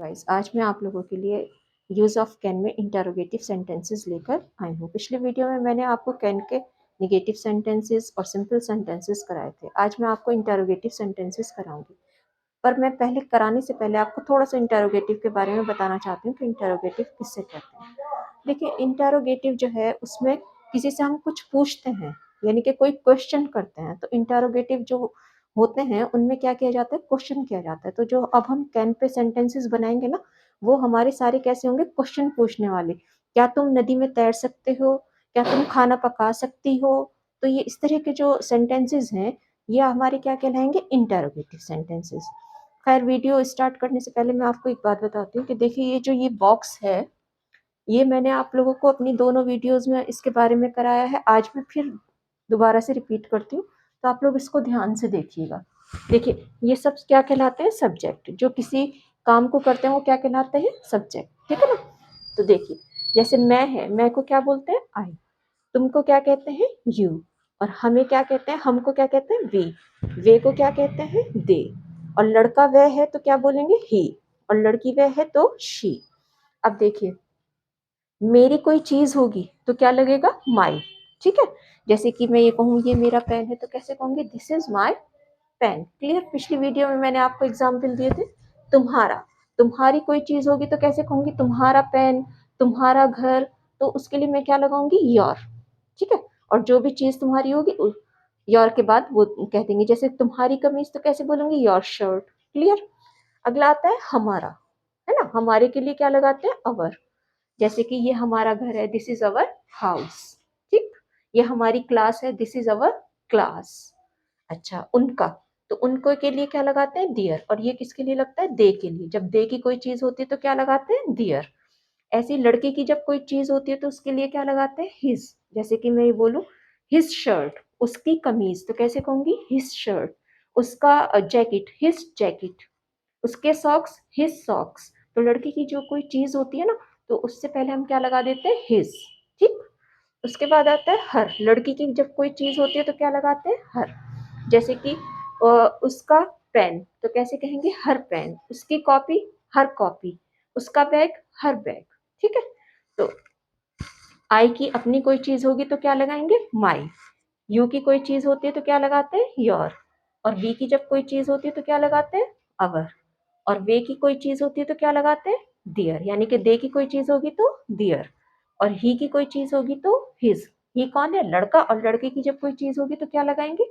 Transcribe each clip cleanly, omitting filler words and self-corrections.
Guys, आज मैं आप लोगों के लिए यूज़ ऑफ कैन में इंटरोगेटिव सेंटेंसेस लेकर आई हूँ। पिछले वीडियो में मैंने आपको कैन के निगेटिव सेंटेंसेस और सिंपल सेंटेंसेस कराए थे। आज मैं आपको इंटरोगेटिव सेंटेंसेस कराऊंगी। पर मैं पहले कराने से पहले आपको थोड़ा सा इंटरोगेटिव के बारे में बताना चाहती हूँ कि इंटरोगेटिव किससे कहते हैं। देखिए, इंटरोगेटिव जो है उसमें किसी से हम कुछ पूछते हैं, यानी कि कोई क्वेश्चन करते हैं। तो इंटरोगेटिव जो होते हैं उनमें क्या किया जाता है, क्वेश्चन किया जाता है। तो जो अब हम कैन पे सेंटेंसेस बनाएंगे ना, वो हमारे सारे कैसे होंगे, क्वेश्चन पूछने वाले। क्या तुम नदी में तैर सकते हो? क्या तुम खाना पका सकती हो? तो ये इस तरह के जो सेंटेंसेस हैं, ये हमारे क्या कहलाएंगे, इंटरोगेटिव सेंटेंसेस। खैर, वीडियो स्टार्ट करने से पहले मैं आपको एक बात बताती हूँ कि देखिए, ये जो ये बॉक्स है, ये मैंने आप लोगों को अपनी दोनों वीडियोस में इसके बारे में कराया है। आज मैं फिर दोबारा से रिपीट करती हूँ, तो आप लोग इसको ध्यान से देखिएगा। देखिए, ये सब क्या कहलाते हैं, सब्जेक्ट। जो किसी काम को करते हैं वो क्या कहलाते हैं, सब्जेक्ट। ठीक है ना। तो देखिए, जैसे मैं है, मैं को क्या बोलते हैं, आई। तुमको क्या कहते हैं, यू। और हमें क्या कहते हैं, हमको क्या कहते हैं, वी। वे को क्या कहते हैं, दे। और लड़का वह है तो क्या बोलेंगे, ही। और लड़की वह है तो शी। अब देखिए, मेरी कोई चीज होगी तो क्या लगेगा, माई। ठीक है। जैसे कि मैं ये कहूँ ये मेरा पेन है, तो कैसे कहूंगी, this is my pen. Clear. पिछली वीडियो में मैंने आपको एग्जाम्पल दिए थे। तुम्हारा, तुम्हारी कोई चीज होगी तो कैसे कहूंगी, तुम्हारा पेन, तुम्हारा घर। तो उसके लिए मैं क्या लगाऊंगी, योर। ठीक है। और जो भी चीज तुम्हारी होगी, योर के बाद वो कह देंगे। जैसे तुम्हारी कमीज तो कैसे बोलूंगी, योर शर्ट। क्लियर। अगला आता है हमारा, है ना। हमारे के लिए क्या लगाते हैं, अवर। जैसे कि ये हमारा घर है, दिस इज अवर हाउस। ठीक। ये हमारी क्लास है, दिस इज अवर क्लास। अच्छा, उनका, तो उनको के लिए क्या लगाते हैं, दियर। और ये किसके लिए लगता है, दे के लिए। जब दे की कोई चीज होती है तो क्या लगाते हैं, दियर। ऐसे ही लड़के की जब कोई चीज होती है तो उसके लिए क्या लगाते हैं, हिज। जैसे कि मैं ये बोलूं, हिज शर्ट, उसकी कमीज, तो कैसे कहूंगी, हिज शर्ट। उसका जैकेट, हिज जैकेट। उसके सॉक्स, हिज सॉक्स। तो लड़की की जो कोई चीज होती है ना, तो उससे पहले हम क्या लगा देते हैं, हिज। ठीक। उसके बाद आता है हर। लड़की की जब कोई चीज होती है तो क्या लगाते हैं, हर। जैसे कि उसका पेन, तो कैसे कहेंगे, हर पेन। उसकी कॉपी, हर कॉपी। उसका बैग, हर बैग। ठीक है। तो आई की अपनी कोई चीज होगी तो क्या लगाएंगे, माई। यू की कोई चीज होती है तो क्या लगाते हैं, योर। और वी की जब कोई चीज होती है तो क्या लगाते हैं, अवर। और वे की कोई चीज होती है तो क्या लगाते हैं, दियर। यानी कि दे की कोई चीज होगी तो दियर। और ही की कोई चीज होगी तो हिज। ही कौन है, लड़का। और लड़के की जब कोई चीज होगी तो क्या लगाएंगे,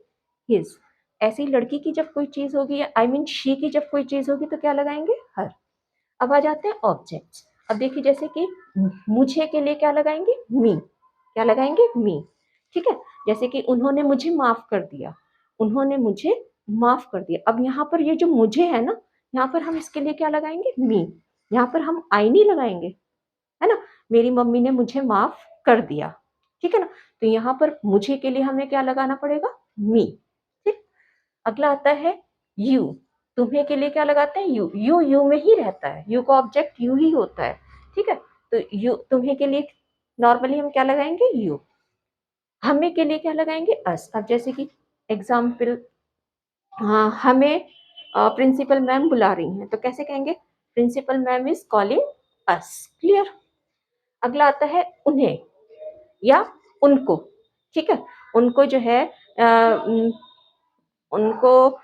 हिज। ऐसे ही लड़की की जब कोई चीज होगी, आई मीन शी की जब कोई चीज होगी तो क्या लगाएंगे, हर। अब आ जाते हैं ऑब्जेक्ट्स। अब देखिए, जैसे कि मुझे के लिए क्या लगाएंगे, मी। क्या लगाएंगे, मी। ठीक है। जैसे कि उन्होंने मुझे माफ कर दिया, उन्होंने मुझे माफ कर दिया। अब यहाँ पर ये जो मुझे है ना, यहाँ पर हम इसके लिए क्या लगाएंगे, मी। यहाँ पर हम आई नहीं लगाएंगे, है ना। मेरी मम्मी ने मुझे माफ कर दिया। ठीक है ना। तो यहाँ पर मुझे के लिए हमें क्या लगाना पड़ेगा, मी। ठीक। अगला आता है यू। तुम्हें के लिए क्या लगाते हैं, यू। यू यू में ही रहता है, यू का ऑब्जेक्ट यू ही होता है। ठीक है। तो यू, तुम्हें के लिए नॉर्मली हम क्या लगाएंगे, यू। हमें के लिए क्या लगाएंगे, अस। अब जैसे कि एग्जाम्पल, हाँ, हमें प्रिंसिपल मैम बुला रही हैं, तो कैसे कहेंगे, principal ma'am is calling us. Clear. अगला आता है उन्हें या उनको। ठीक है। उनको जो है उनको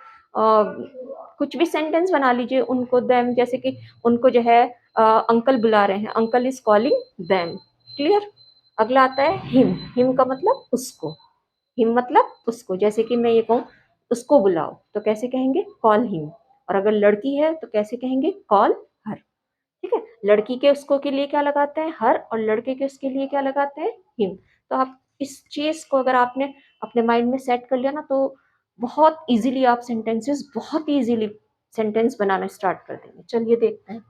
कुछ भी सेंटेंस बना लीजिए, उनको देम। जैसे कि उनको जो है अंकल बुला रहे हैं, uncle is calling them. Clear. अगला आता है हिम। हिम का मतलब उसको, हिम मतलब उसको। जैसे कि मैं ये कहूँ, उसको बुलाओ, तो कैसे कहेंगे, कॉल हिम। और अगर लड़की है तो कैसे कहेंगे, कॉल हर। ठीक है। लड़की के उसको के लिए क्या लगाते हैं, हर। और लड़के के उसके लिए क्या लगाते हैं, हिम। तो आप इस चीज को अगर आपने अपने माइंड में सेट कर लिया ना, तो बहुत इजीली आप सेंटेंसेस, बहुत इजीली सेंटेंस बनाना स्टार्ट कर देंगे। चलिए देखते हैं।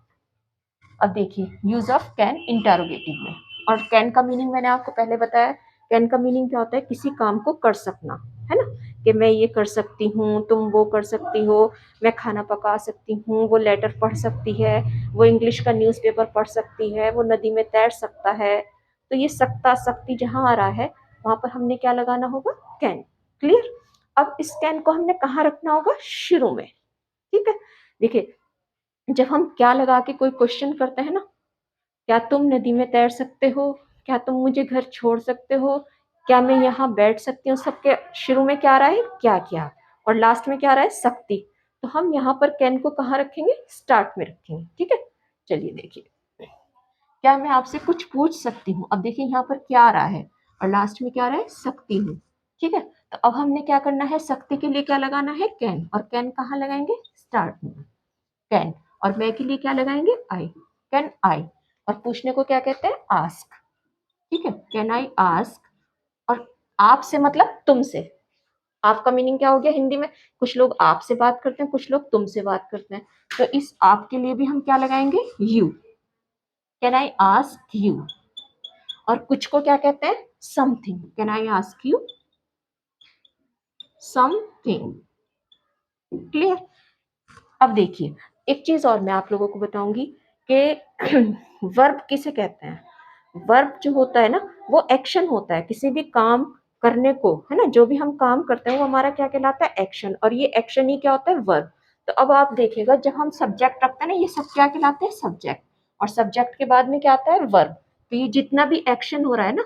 अब देखिए, यूज ऑफ कैन इंटरोगेटिव में। और कैन का मीनिंग मैंने आपको पहले बताया। कैन का मीनिंग क्या होता है, किसी काम को कर सकना, है ना। कि मैं ये कर सकती हूँ, तुम वो कर सकती हो, मैं खाना पका सकती हूँ, वो लेटर पढ़ सकती है, वो इंग्लिश का न्यूज़पेपर पढ़ सकती है, वो नदी में तैर सकता है। तो ये सकता, शक्ति जहाँ आ रहा है, वहां पर हमने क्या लगाना होगा, कैन। क्लियर। अब इस कैन को हमने कहाँ रखना होगा, शुरू में। ठीक है। देखिए, जब हम क्या लगा के कोई क्वेश्चन करते हैं ना, क्या तुम नदी में तैर सकते हो, क्या तुम मुझे घर छोड़ सकते हो, क्या मैं यहाँ बैठ सकती हूँ, सबके शुरू में क्या आ रहा है, क्या और लास्ट में क्या आ रहा है, सकती। तो हम यहाँ पर कैन को कहाँ रखेंगे, स्टार्ट में रखेंगे। ठीक है, चलिए देखिए, क्या मैं आपसे कुछ पूछ सकती हूँ, अब देखिए यहाँ पर क्या आ रहा है और लास्ट में क्या आ रहा है, सकती हूँ। ठीक है, तो अब हमने क्या करना है, सकती के लिए क्या लगाना है, कैन, और कैन कहाँ लगाएंगे, स्टार्ट में, कैन। और मैं के लिए क्या लगाएंगे, आई, कैन आई। और पूछने को क्या कहते हैं, आस्क। ठीक है, कैन आई आस्क। और आपसे मतलब तुमसे, आपका मीनिंग क्या हो गया हिंदी में, कुछ लोग आपसे बात करते हैं, कुछ लोग तुमसे बात करते हैं, तो इस आप के लिए भी हम क्या लगाएंगे, you, can I ask you. और कुछ को क्या कहते हैं, something, can I ask you something. Clear. अब देखिए, एक चीज और मैं आप लोगों को बताऊंगी कि वर्ब किसे कहते हैं। वर्ब जो होता है ना, वो एक्शन होता है किसी भी काम करने को, है ना, जो भी हम काम करते हैं वो हमारा क्या कहलाता है, एक्शन, और ये एक्शन ही क्या होता है, वर्ब। तो अब आप देखिएगा, जब हम सब्जेक्ट रखते हैं ना, ये सब क्या कहलाते हैं, सब्जेक्ट, और सब्जेक्ट के बाद में क्या आता है, वर्ब। तो ये जितना भी एक्शन हो रहा है ना,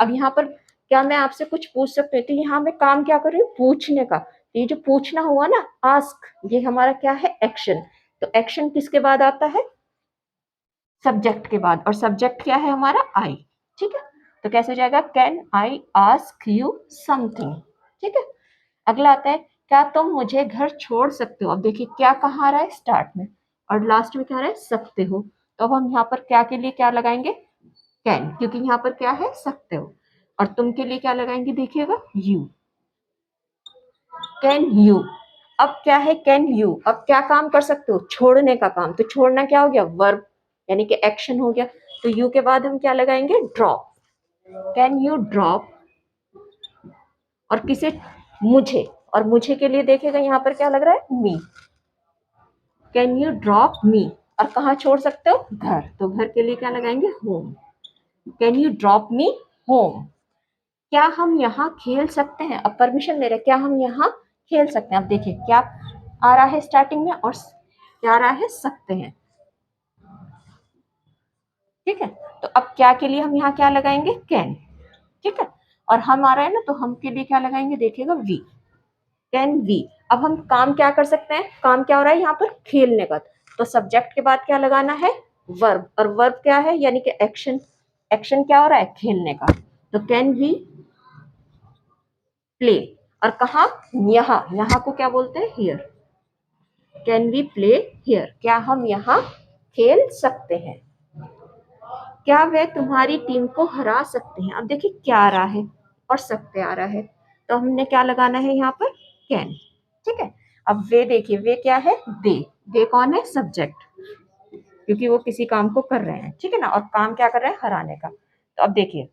अब यहाँ पर क्या मैं आपसे कुछ पूछ सकती हूँ, तो यहाँ मैं काम क्या कर रही हूँ, पूछने का। तो ये जो पूछना हुआ ना, आस्क, ये हमारा क्या है, एक्शन। तो एक्शन किसके बाद आता है, सब्जेक्ट के बाद, और सब्जेक्ट क्या है हमारा, आई। ठीक है, तो कैसे हो जाएगा, can I ask you something. ठीक है, अगला आता है, क्या तुम मुझे घर छोड़ सकते हो। अब देखिए क्या कहाँ आ रहा है, स्टार्ट में, और लास्ट में क्या आ रहा है, सकते हो। तो अब हम यहाँ पर क्या के लिए क्या लगाएंगे, कैन, क्योंकि यहाँ पर क्या है, सकते हो। और तुम के लिए क्या लगाएंगे, देखिएगा, यू, कैन यू। अब क्या है, कैन यू, अब क्या काम कर सकते हो, छोड़ने का काम। तो छोड़ना क्या हो गया, वर्ब, यानी कि एक्शन हो गया। तो यू के बाद हम क्या लगाएंगे, ड्रॉप, कैन यू ड्रॉप। और किसे, मुझे, और मुझे के लिए देखिएगा यहाँ पर क्या लग रहा है, मी, कैन यू ड्रॉप मी। और कहाँ छोड़ सकते हो, घर, तो घर के लिए क्या लगाएंगे, home, can you drop me home. क्या हम यहाँ खेल सकते हैं, अब परमिशन ले रहे, क्या हम यहाँ खेल सकते हैं। अब देखिए क्या आ रहा है स्टार्टिंग में, और क्या आ रहा है, सकते हैं। ठीक है, तो अब क्या के लिए हम यहाँ क्या लगाएंगे, कैन। ठीक है, और हम आ रहा है ना, तो हम के लिए क्या लगाएंगे, देखिएगा, वी, कैन वी। अब हम काम क्या कर सकते हैं, काम क्या हो रहा है यहाँ पर, खेलने का। तो सब्जेक्ट के बाद क्या लगाना है, वर्ब, और वर्ब क्या है, यानी कि एक्शन। एक्शन क्या हो रहा है, खेलने का। तो कैन वी प्ले। और कहा, यहाँ, यहाँ को क्या बोलते हैं, here, can we play here, क्या हम यहाँ खेल सकते हैं। क्या वे तुम्हारी टीम को हरा सकते हैं। अब देखिए क्या आ रहा है, और सकते आ रहा है, तो हमने क्या लगाना है यहाँ पर, कैन। ठीक है, अब वे देखिए, वे क्या है, दे कौन है, सब्जेक्ट, क्योंकि वो किसी काम को कर रहे हैं। ठीक है ना, और काम क्या कर रहे हैं, हराने का। तो अब देखिए,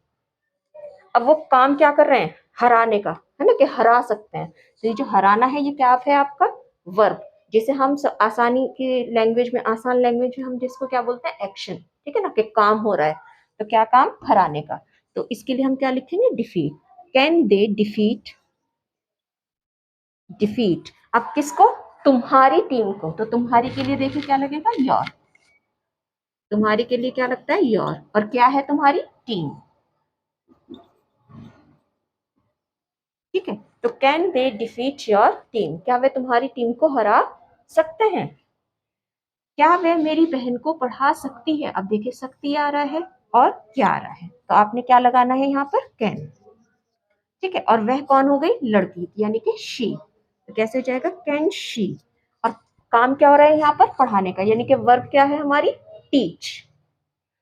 अब वो काम क्या कर रहे हैं, हराने का, है ना, कि हरा सकते हैं। तो ये जो हराना है, ये क्या है आपका, वर्ब, जिसे हम आसानी की लैंग्वेज में, आसान लैंग्वेज में हम जिसको क्या बोलते हैं, एक्शन। ठीक है ना, कि काम हो रहा है, तो क्या काम, हराने का। तो इसके लिए हम क्या लिखेंगे, defeat, can they defeat, defeat. अब किसको, तुम्हारी टीम को। तो तुम्हारी के लिए देखिए क्या लगेगा, योर, तुम्हारी के लिए क्या लगता है, योर, और क्या है तुम्हारी, टीम। ठीक है, तो can they defeat your team, क्या वे तुम्हारी टीम को हरा सकते हैं। क्या वे मेरी बहन को पढ़ा सकती है। अब देखिए सकती आ रहा है, और क्या आ रहा है, तो आपने क्या लगाना है यहाँ पर, कैन। ठीक है, और वह कौन हो गई, लड़की, यानी कि शी। तो कैसे हो जाएगा, कैन शी। और काम क्या हो रहा है यहाँ पर, पढ़ाने का, यानी कि वर्ब क्या है हमारी, टीच।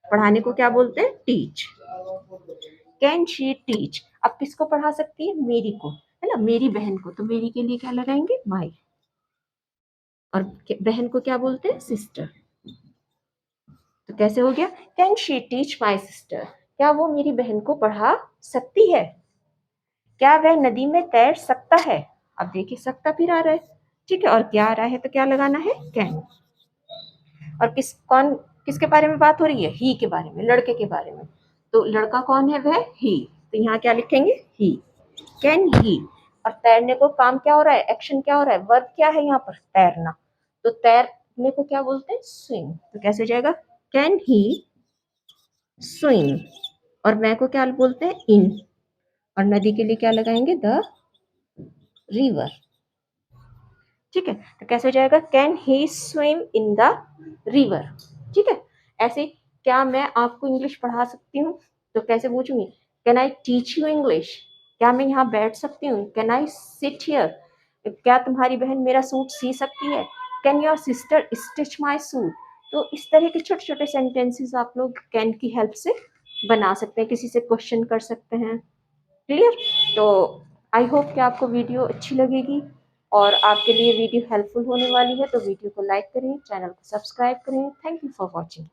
पढ़ाने को क्या बोलते हैं, टीच, कैन शी टीच। अब किसको पढ़ा सकती है, मेरी को, है ना, मेरी बहन को। तो मेरी के लिए क्या लगाएंगे, माई, और बहन को क्या बोलते हैं, सिस्टर। तो कैसे हो गया, can she teach my sister, क्या वो मेरी बहन को पढ़ा सकती है। क्या वह नदी में तैर सकता है। अब देखिए सकता फिर आ रहा है। ठीक है, और क्या आ रहा है, तो क्या लगाना है, कैन। और किसके बारे में बात हो रही है, ही के बारे में, लड़के के बारे में। तो लड़का कौन है, वह ही। तो यहाँ क्या लिखेंगे, ही, कैन ही। और तैरने को काम क्या हो रहा है, एक्शन क्या हो रहा है, वर्ब क्या है यहाँ पर, तैरना। तो तैरने को क्या बोलते हैं? स्विम। तो कैसे हो जाएगा? Can he swim. और मैं को क्या बोलते हैं? इन। और नदी के लिए क्या लगाएंगे? The river. ठीक है, तो कैसे हो जाएगा? Can he swim in the river. ठीक है, ऐसे क्या मैं आपको इंग्लिश पढ़ा सकती हूँ? तो कैसे पूछूंगी? Can I teach you English? क्या मैं यहाँ बैठ सकती हूँ? Can I sit here? क्या तुम्हारी बहन मेरा सूट सी सकती है? Can your sister stitch my suit? तो इस तरह के छोटे छोटे सेंटेंसेस आप लोग कैन की हेल्प से बना सकते हैं, किसी से क्वेश्चन कर सकते हैं। क्लियर? तो आई होप कि आपको वीडियो अच्छी लगेगी और आपके लिए वीडियो हेल्पफुल होने वाली है। तो वीडियो को लाइक करें, चैनल को सब्सक्राइब करें। Thank you for watching.